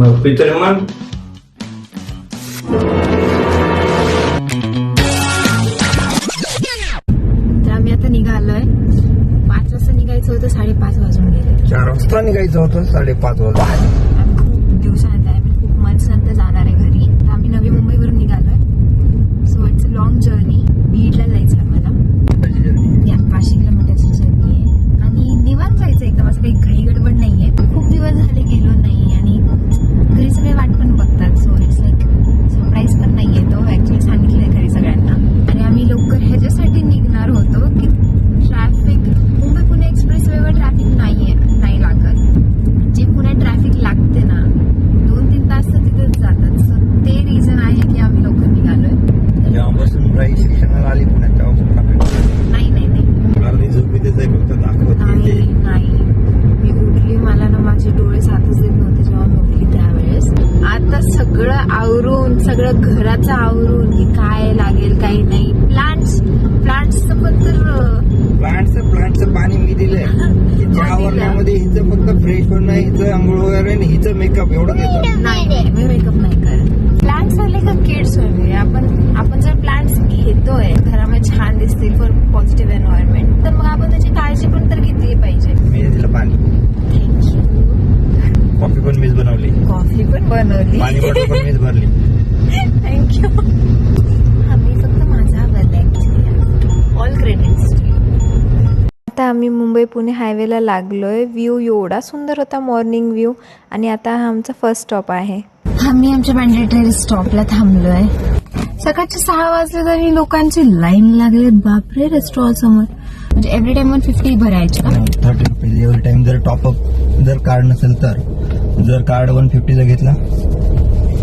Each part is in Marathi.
मग पितर मग तर आम्ही आता निघालोय. 5 वाजता निघायचं होतं, 5:30 वाजून गेले. 4 वाजता निघायचं होतं, 5:30 वाजता. आम्ही खूप दिवसानंतर आम्ही खूप मंथ्स नंतर जाणार आहे घरी. तर आम्ही नवी मुंबईवरून निघालोय. So it's a long journey. बीडला जायचं आम्हाला. 500 किलोमीटरची जर्नी आहे आणि निवांत जायचं एकदम. असं काही घाई गडबड नाहीये. खूप दिवस झाले गेलो नाही आणि घरी सगळे वाट पण बघतात. सो इट्स लाईक सरप्राईज पण नाहीये तो. ऍक्च्युली सांगितलंय घरी सगळ्यांना. आणि आम्ही लवकर ह्याच्यासाठी निघणार होतो की ट्रॅफिक मुंबई पुणे एक्सप्रेस वेवर ट्रॅफिक नाही लागत. जे पुण्यात ट्रॅफिक लागते ना 2-3 तास तर तिथेच जातात. सो ते रिझन आहे की आम्ही लवकर निघालोय. जेव्हापासून राई शिक्षणाला आली पुण्यात तेव्हापासून नाही अर्धी झोपी ते फक्त दाखवत नाही. मी उठली, मला ना माझे डोळे साथच देत नव्हते जेव्हा मी उठली त्यावेळेस. आता सगळं आवरून, सगळं घराचं आवरून की काय लागेल काही नाही. प्लांट्सचं पण तर प्लांटचं पाणी मी दिलंय. त्या आवरण्यामध्ये हिचं फक्त फ्रेश होणं, हिचं आंघोळ वगैरे आणि हिचं मेकअप एवढं देतं. नाही मी मेकअप नाही करत. प्लांट्स आले का किड्स वगैरे. आपण जर प्लांट्स घेतोय घरामध्ये छान दिसतील फॉर पॉझिटिव्ह एन्व्हायरमेंट, तर मग आपण त्याची काळजी पण तर घेतली पाहिजे. मी दिलं पाणी. थँक्यू. कॉफी पण मीच बनवली. कॉफी पण बनवली. पाणी बॉटल पण मीच भरली. थँक्यू. आम्ही फक्त माझा आवडला ऍक्च्युली. All credits. आता आम्ही मुंबई पुणे हायवेला लागलोय. व्ह्यू एवढा सुंदर होता, मॉर्निंग व्ह्यू. आणि आता हा आमचा फर्स्ट स्टॉप आहे. आम्ही आमच्या मॅन्डेटरी स्टॉपला थांबलोय. सकाळचे 6 वाजले तरी लोकांची लाईन लागली. बापरे, रेस्टॉरंट समोर. म्हणजे एव्हरी टाइम 150 भरायचे का? 30 रुपये एव्हरी टाइम. जर टॉपअप जर कार्ड नसेल तर, जर कार्ड 150चा घेतला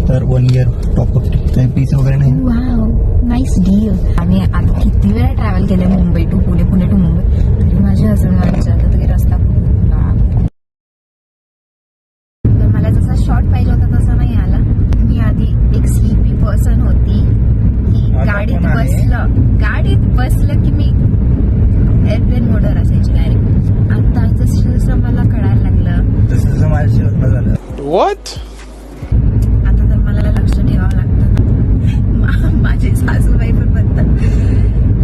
तर 1 इयर टॉपअप. काही पीस वगैरे नाही. Wow, nice deal. आणि आता किती वेळा ट्रॅव्हल केलं मुंबई टू पुणे, पुणे टू मुंबई. तरी माझ्या हसबंड विचारतात की रस्ता कुठला. तर मला जसा शॉर्ट पाहिजे होता तसा नाही आला. मी आधी एक स्लीपी पर्सन होती की गाडीत बसलं की मी एअरप्लेन मोडवर असायची डायरेक्ट. आता जसं मला कळायला लागलं तसं माझ्या शेवटला झालं. आता तर मला लक्ष ठेवावं लागतं. माझे सासूबाई पण म्हणतात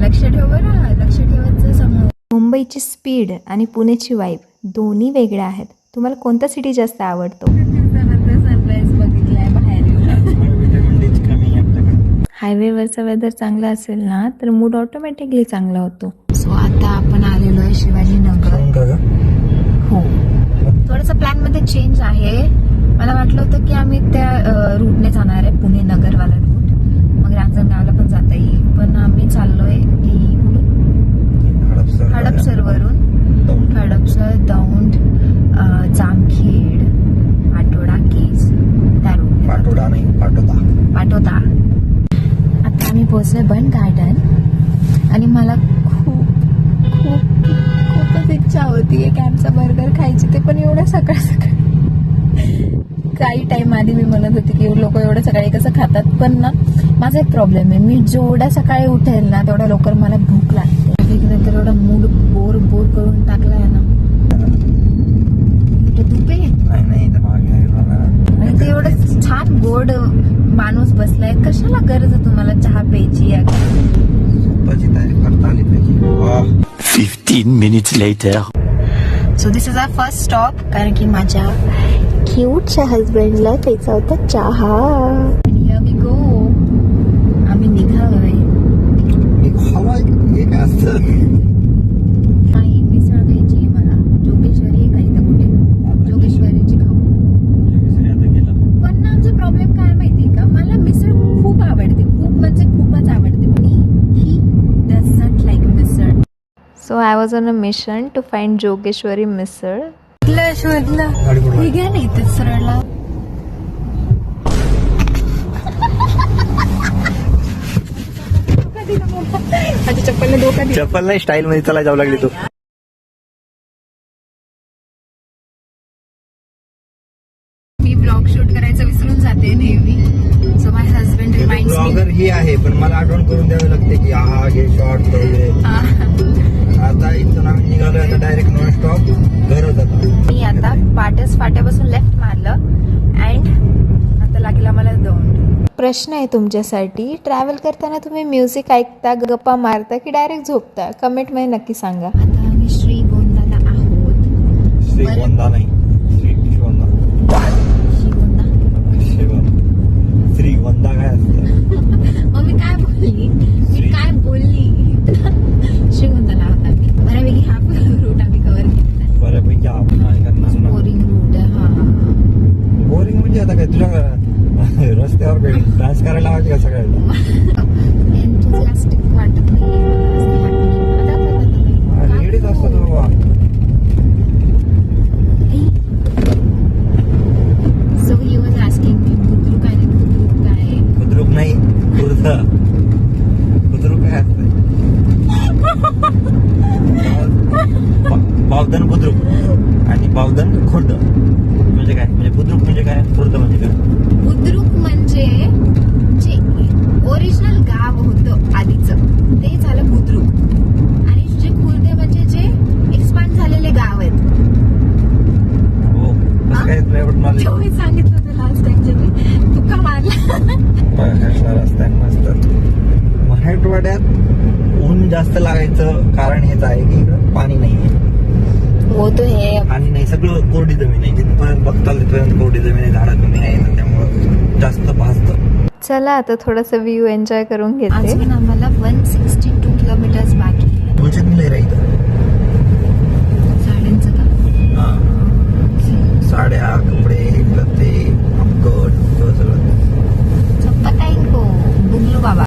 लक्ष ठेव बरं, लक्ष ठेवायचं समोर. मुंबईची स्पीड आणि पुण्याची वाईब दोन्ही वेगळ्या आहेत. तुम्हाला कोणता सिटी जास्त आवडतो? सनराईज बघितलाय बाहेर. हायवेवरचा वेदर चांगला असेल ना तर मूड ऑटोमॅटिकली चांगला होतो. सो आता आपण आलेलो आहे शिवाजीनगर. हो, थोडंसं प्लॅन मध्ये चेंज आहे. मला वाटलं होतं की आम्ही त्या रूटने जाणार आहे, पुणे नगरवाला रूट. मग रांजणगावला पण जाता येईल. पण आम्ही चाललोय हडपसरवरून. हडपसर, दौंड, जामखेड, पाटोदा केज, त्या रूट. पाटोदा. आता आम्ही पोहोचलोय बन गार्डन. आणि मला खूपच इच्छा होती की आमचा बर्गर खायची. ते पण एवढ्या सकाळी. काही टाइम आधी मी म्हणत होती की लोक एवढ्या सकाळी कसं खातात. पण ना माझा एक प्रॉब्लेम आहे, मी जेवढ्या सकाळी उठेल ना तेवढ्या लवकर मला भूक लागते. नंतर एवढा मूड बोर करून टाकलाय ना. दुपे आणि ते एवढं छान गोड माणूस बसलाय. कशाला गरज आहे तुम्हाला चहा प्यायची? 15 minutes later. So this is our first stop. कारण की माझ्या क्यूटच्या हजबंडला प्यायचा होता चहा. Here we go. आम्ही निघालोय. नाही, मिसळ खायची आहे मला. जोगेश्वरी आहे का इथं कुठे? जोगेश्वरीची खाऊ. पण ना आमचा प्रॉब्लेम काय माहिती का, मला मिसळ खूप आवडते. खूप म्हणजे खूपच आवडते. He doesn't like misal. So I was on a mission to find Jogeshwari Misal. शोधलं ठीक आहे ना इथे सरळला. चप्पल नाही, स्टाईल मध्ये चला जाऊ लागली तू. मी ब्लॉग शूट करायचं विसरून जाते नेहमी. So my husband reminds me. Blogger ही आहे पण मला आठवण करून द्यावी लागते की हा घे शॉर्ट. आता इथून आम्ही निघालो आता डायरेक्ट नॉन स्टॉप घरच आता. मी आता फाट्यापासून लेफ्ट मारलं अँड आता लागेल आम्हाला दौंड. प्रश्न आहे तुमच्यासाठी, ट्रॅव्हल करताना तुम्ही म्युझिक ऐकता, गप्पा मारता की डायरेक्ट झोपता? कमेंटमध्ये नक्की सांगा. आता आम्ही श्रीगोंदाला आहोत. श्रीगोंदा नाही, श्रीगोंदा. श्रीगोंदा काय असतं? मग मी काय बोलली श्रीगोंदाला आहोत आम्ही. बऱ्यापैकी हा रूट आम्ही कव्हर केला. बऱ्यापैकी आपण काय करणार ना. बोरिंग रूट आहे हा. बोरिंग म्हणजे आता काय तुझ्या रस्त्यावर काही डान्स करायला लावायचे का सगळ्याला? एन्थुसियास्टिक वाटत नाहीये मला. लेडीज असतात बाबा. So he was asking me, Budruk आहे ना, बुद्रुक काय? बुद्रुक नाही, खुर्द. बुद्रुक काय असतं? बावधन बुद्रुक आणि बावधन खुर्द म्हणजे काय? म्हणजे बुद्रुक म्हणजे काय, खुर्द म्हणजे काय? बुद्रुक म्हणजे जे ओरिजिनल गाव होतं आधीचं ते झालं बुद्रुक, आणि जे खुर्दे म्हणजे जे एक्सपांड झालेले गाव आहेत. हो, कसं काय तुला एवढं नॉलेज? मी सांगितलं होतं लास्ट टाइम, तू का मारला? रस्ता मस्त. मराठवाड्यात ऊन जास्त लागायचं कारण हेच आहे की इकडं पाणी नाहीये. हो तो हे पाणी नाही, सगळं कोरडी जमीन आहे. जिथपर्यंत बघताल तिथपर्यंत कोरडी जमीन आहे, झाडं कमी आहे ना, त्यामुळं जास्त भासतं. चला आता थोडासा व्ह्यू एन्जॉय करून घेते. अजून आम्हाला 162 किलोमीटर्स बाकी आहे. तुझ्यात नाही राहिलं साड्यांचं का? साड्या, कपडे, लते, अपकट सगळं. चप्पटाईको बुगलू बाबा.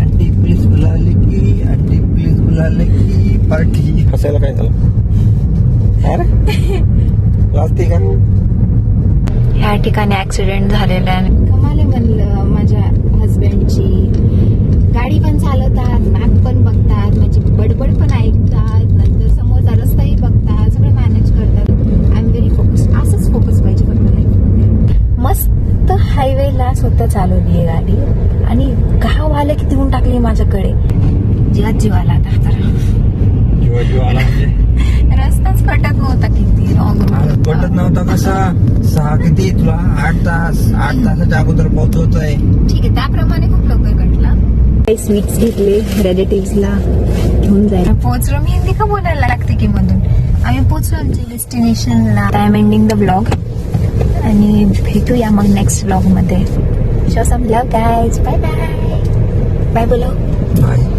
आंटी प्लीज बुलाले की, आंटी प्लीज बुलाले की पार्टी. हसायला काय झालं? अरे लाजते का? या ठिकाणी ऍक्सिडेंट झालेला आहे. कमाले म्हणलं माझ्या हस्बंडची. गाडी पण चालवतात, मॅप पण बघतात, माझी बडबड पण ऐकतात, नंतर समोरचा रस्ताही बघतात, सगळं मॅनेज करतात. I am very focus. असंच फोकस पाहिजे फक्त लाईफमध्ये. मस्त हायवेला स्वतः चालवली आहे गाडी आणि गाववाले किती होऊन टाकली माझ्याकडे. जीवाला आता जीवा आला म्हणजे रस्ताच कटत नव्हता. किती रॉंग पटत नव्हता कसा? 6 किती तुला 8 तासाच्या अगोदर पोहोचवतोय. ठीक आहे, त्याप्रमाणे खूप लवकर कटला. काही स्वीट्स घेतले रिलेटिव्हजला घेऊन जायला. पोहोचलो. मी हिंदी का बोलायला लागते की मधून. आम्ही पोहोचलो आमच्या डेस्टिनेशनला. I am ending the blog आणि भेटूया मग नेक्स्ट ब्लॉग मध्ये. Show some love guys. Bye bye. Bye बोलो. बाय.